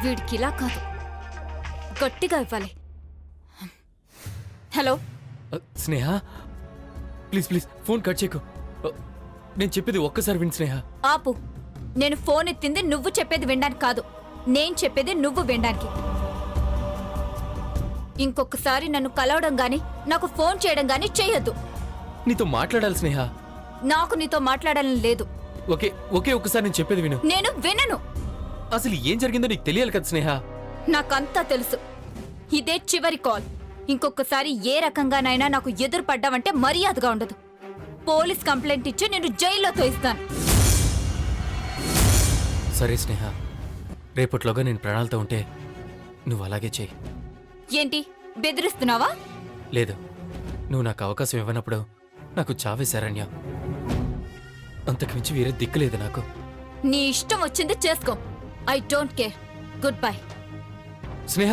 వీడికి ఇలా కాదు, గట్టిగా ఇవ్వాలి. Hello Sneha, please please phone cut చేయకు. నేను చెప్పేది ఒక్కసారి విని స్నేహ. ఆపు. నేను ఫోన్ ఎత్తింది నువ్వు చెప్పేది వినడానికి కాదు, నేను చెప్పేది నువ్వు వినడానికి. ఇంకొకసారి నన్ను కలవడం గాని నాకు ఫోన్ చేయడం గాని చేయొద్దు. నీతో మాట్లాడాలి స్నేహ. నాకు నీతో మాట్లాడాలని లేదు. ఒకే ఒక్కసారి నేను చెప్పేది విను. నేను వినను. అసలు ఏం జరిగిందో నీకు తెలియాలి కదా స్నేహ. నాకంతా తెలుసు. ఇదే చివరి కాల్. ఇంకొకసారి ఏ రకంగానైనా నాకు ఎదురు పడ్డావంటే మర్యాదగా ఉండదు. పోలీస్ కంప్లైంట్ ఇచ్చి నేను జైల్లో తోయిస్తాను. సరే స్నేహ, రేపట్లోగా నేను ప్రాణాలతో ఉంటే నువ్వు అలాగే చెయ్యి. ఏంటి బెదిరిస్తున్నావా? లేదు, నువ్వు నాకు అవకాశం ఇవ్వనప్పుడు నాకు చావే శరణ్య. అంతకుమించి వేరే దిక్కులేదు నాకు. నీ ఇష్టం వచ్చింది చేసుకో. I don't care. Good bye. Sneha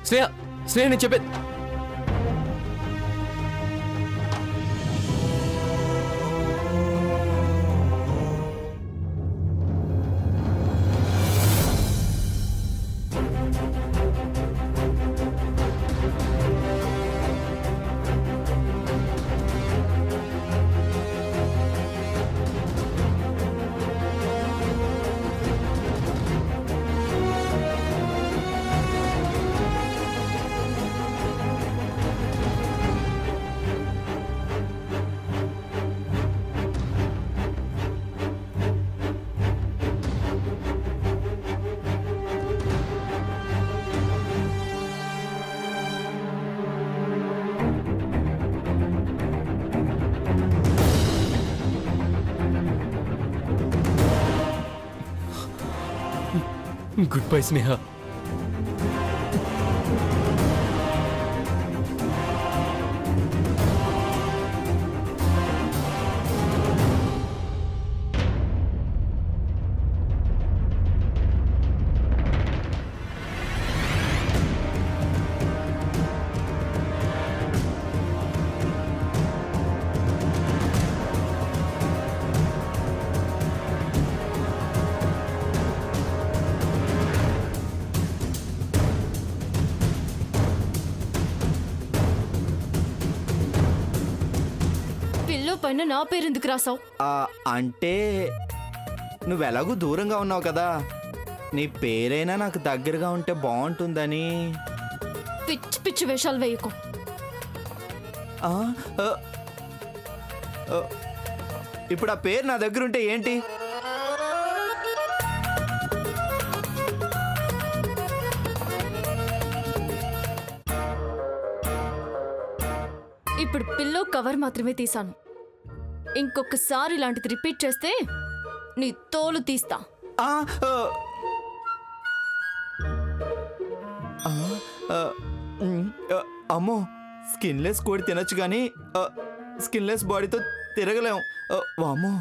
Sneha Sneha, నేను చెప్పేది. Good bye Sneha. పైన నా పేరు ఎందుకు రాసావు? అంటే నువ్వెలాగూ దూరంగా ఉన్నావు కదా, నీ పేరైనా నాకు దగ్గరగా ఉంటే బాగుంటుందని. పిచ్చి పిచ్చి వేషాలు వేయకు. ఇప్పుడు ఆ పేరు నా దగ్గర ఉంటే ఏంటి? ఇప్పుడు పిల్లో కవర్ మాత్రమే తీసాను. ఇంకొకసారి ఇలాంటిది రిపీట్ చేస్తే నీ తోలు తీస్తా. అమ్మో, స్కిన్లెస్ కోడి తినొచ్చు కానీ స్కిన్లెస్ బాడీతో తిరగలేం. వామ్మో.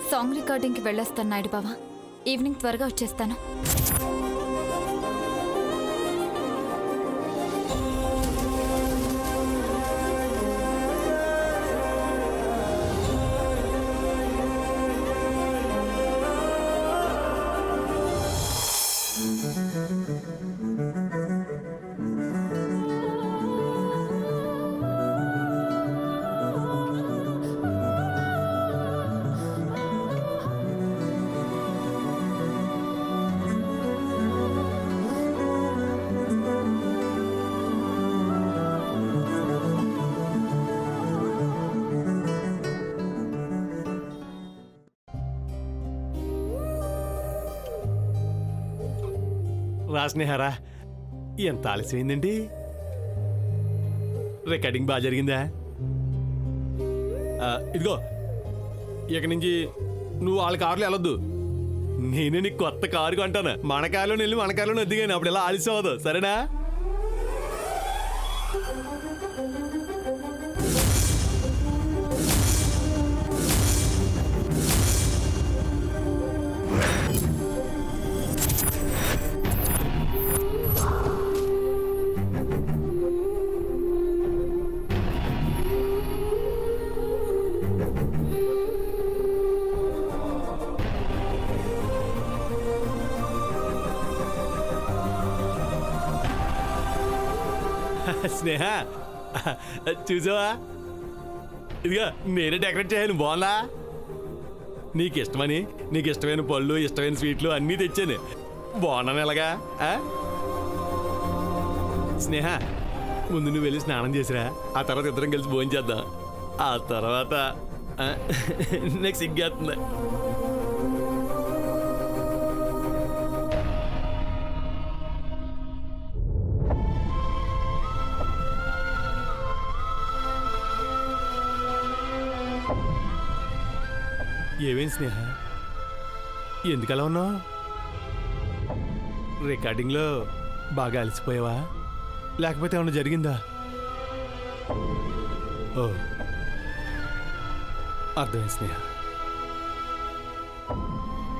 సాంగ్ రికార్డింగ్కి వెళ్ళొస్తాను నాయుడు బావా. ఈవినింగ్ త్వరగా వచ్చేస్తాను. రాస్నేహారా, ఎంత ఆలస్యమైందండి? రికార్డింగ్ బాగా జరిగిందా? ఇదిగో, ఇక నుంచి నువ్వు వాళ్ళ కారులో వెళ్ళొద్దు. నేనే నీకు కొత్త కారు కొంటాను. మన కారులో వెళ్ళి మన కారులో వద్దిగాను, అప్పుడు ఇలా ఆలస్యం అవ్వదు. సరేనా? స్నేహ చూసావా, ఇదిగా నేనే డెకరేట్ చేయాలి, బాగుందా? నీకు ఇష్టమని నీకు ఇష్టమైన పళ్ళు, ఇష్టమైన స్వీట్లు అన్నీ తెచ్చాను. బాగున్నాను ఎలాగా? స్నేహ, ముందు నువ్వు వెళ్ళి స్నానం చేసిరా, ఆ తర్వాత ఇద్దరం కలిసి భోజనం చేద్దాం. ఆ తర్వాత నాకు సిగ్గేస్తుంది. ఏమేం స్నేహ, ఎందుకలా ఉన్నావు? రికార్డింగ్లో బాగా అలసిపోయావా, లేకపోతే ఏమన్నా జరిగిందా? ఓ, అర్థమైంది స్నేహ,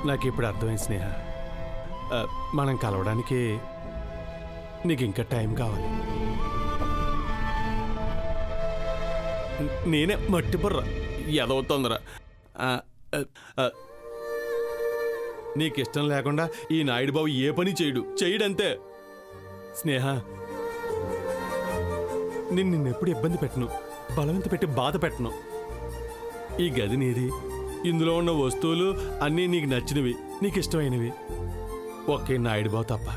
నాకు ఇప్పుడు అర్థమైంది స్నేహ. మనం కలవడానికి నీకు ఇంకా టైం కావాలి. నేనే మట్టి బుర్ర ఎదవుతోందిరా. నీకు ఇష్టం లేకుండా ఈ నాయుడు బాబు ఏ పని చేయడంతే. స్నేహ, నిన్నెప్పుడు ఇబ్బంది పెట్టను, బలవంత పెట్టి బాధ పెట్టను. ఈ గది నీది, ఇందులో ఉన్న వస్తువులు అన్నీ నీకు నచ్చినవి, నీకు ఇష్టమైనవి. ఒకే నాయుడు బాబు తప్ప.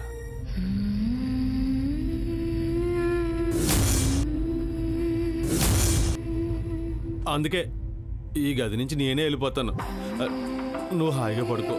అందుకే ఈ గది నుంచి నేనే వెళ్ళిపోతాను. నువ్వు హాయిగా పడుకో.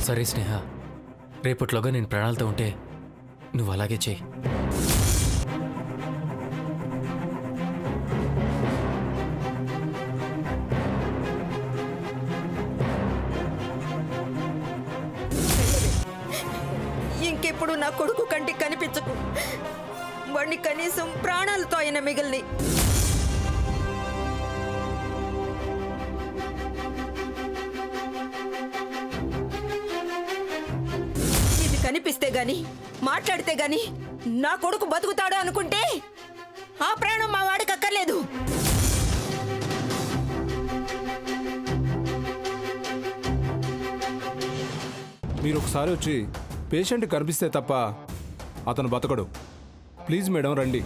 సరే స్నేహ, రేపట్లోగా నేను ప్రాణాలతో ఉంటే నువ్వు అలాగే చేయి. ఇంకెప్పుడు నా కొడుకు కంటికి కనిపించకు. వాడిని కనీసం ప్రాణాలతో అయిన మిగిలిని. ఇది కనిపిస్తే గాని, మాట్లాడితే గాని నా కొడుకు బతుకుతాడు అనుకుంటే ఆ ప్రాణం మా వాడికి అక్కర్లేదు. మీరు ఒకసారి వచ్చి పేషెంట్ కనిపిస్తే తప్ప అతను బతకడు. ప్లీజ్ మేడం రండి.